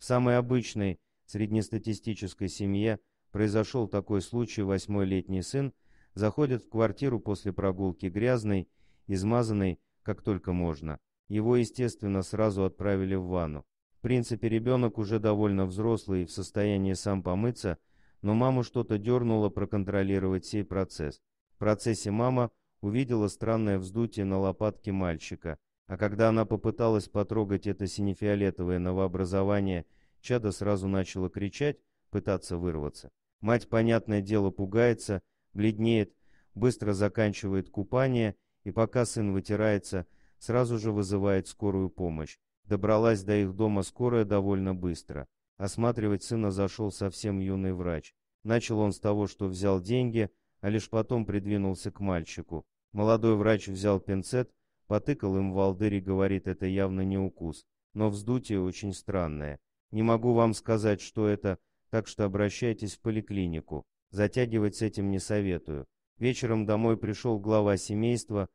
самой обычной среднестатистической семье произошел такой случай: 8-летний сын заходит в квартиру после прогулки грязный, измазанный как только можно. Его, естественно, сразу отправили в ванну. В принципе, ребенок уже довольно взрослый и в состоянии сам помыться, но маму что-то дернуло проконтролировать сей процесс. В процессе мама увидела странное вздутие на лопатке мальчика, а когда она попыталась потрогать это сине-фиолетовое новообразование, чадо сразу начало кричать, пытаться вырваться. Мать, понятное дело, пугается, бледнеет, быстро заканчивает купание, и пока сын вытирается, сразу же вызывает скорую помощь. Добралась до их дома скорая довольно быстро. Осматривать сына зашел совсем юный врач. Начал он с того, что взял деньги, а лишь потом придвинулся к мальчику. Молодой врач взял пинцет, потыкал им в волдырь и говорит: это явно не укус, но вздутие очень странное. Не могу вам сказать, что это, так что обращайтесь в поликлинику. Затягивать с этим не советую. Вечером домой пришел глава семейства,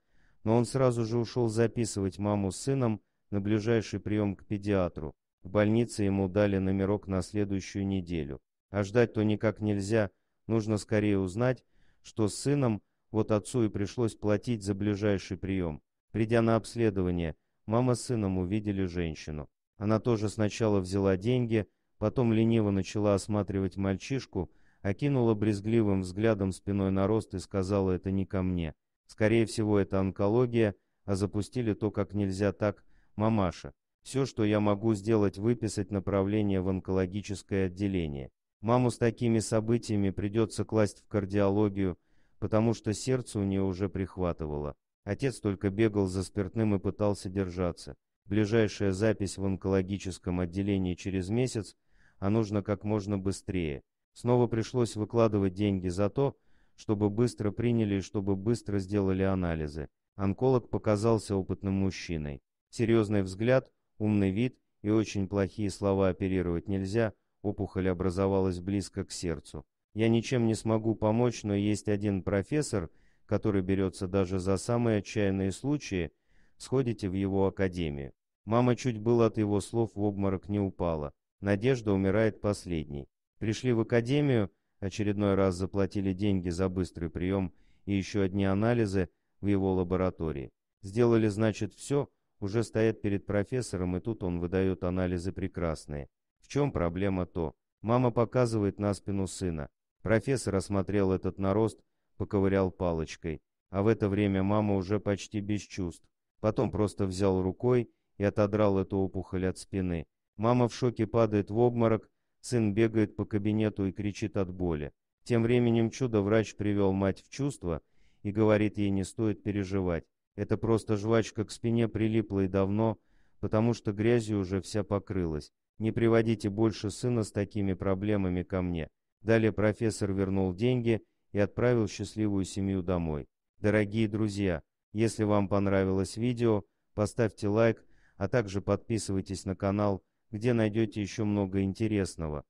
но он сразу же ушел записывать маму с сыном на ближайший прием к педиатру. В больнице ему дали номерок на следующую неделю. А ждать-то никак нельзя, нужно скорее узнать, что с сыном. Вот отцу и пришлось платить за ближайший прием. Придя на обследование, мама с сыном увидели женщину. Она тоже сначала взяла деньги, потом лениво начала осматривать мальчишку, окинула брезгливым взглядом спиной на рост и сказала: это не ко мне. Скорее всего, это онкология, а запустили то как нельзя так, мамаша. Все, что я могу сделать, выписать направление в онкологическое отделение. Маму с такими событиями придется класть в кардиологию, потому что сердце у нее уже прихватывало. Отец только бегал за спиртным и пытался держаться. Ближайшая запись в онкологическом отделении через месяц, а нужно как можно быстрее. Снова пришлось выкладывать деньги за то, чтобы быстро приняли и чтобы быстро сделали анализы. Онколог показался опытным мужчиной. Серьезный взгляд, умный вид и очень плохие слова: оперировать нельзя, опухоль образовалась близко к сердцу. Я ничем не смогу помочь, но есть один профессор, который берется даже за самые отчаянные случаи, сходите в его академию. Мама чуть было от его слов в обморок не упала. Надежда умирает последней. Пришли в академию, очередной раз заплатили деньги за быстрый прием и еще одни анализы в его лаборатории. Сделали, значит, все, уже стоят перед профессором, и тут он выдает анализы прекрасные. В чем проблема то? Мама показывает на спину сына. Профессор осмотрел этот нарост, поковырял палочкой, а в это время мама уже почти без чувств. Потом просто взял рукой и отодрал эту опухоль от спины. Мама в шоке падает в обморок, сын бегает по кабинету и кричит от боли. Тем временем чудо-врач привел мать в чувство и говорит ей: не стоит переживать. Это просто жвачка к спине прилипла и давно, потому что грязью уже вся покрылась. Не приводите больше сына с такими проблемами ко мне. Далее профессор вернул деньги и отправил счастливую семью домой. Дорогие друзья, если вам понравилось видео, поставьте лайк, а также подписывайтесь на канал, где найдете еще много интересного.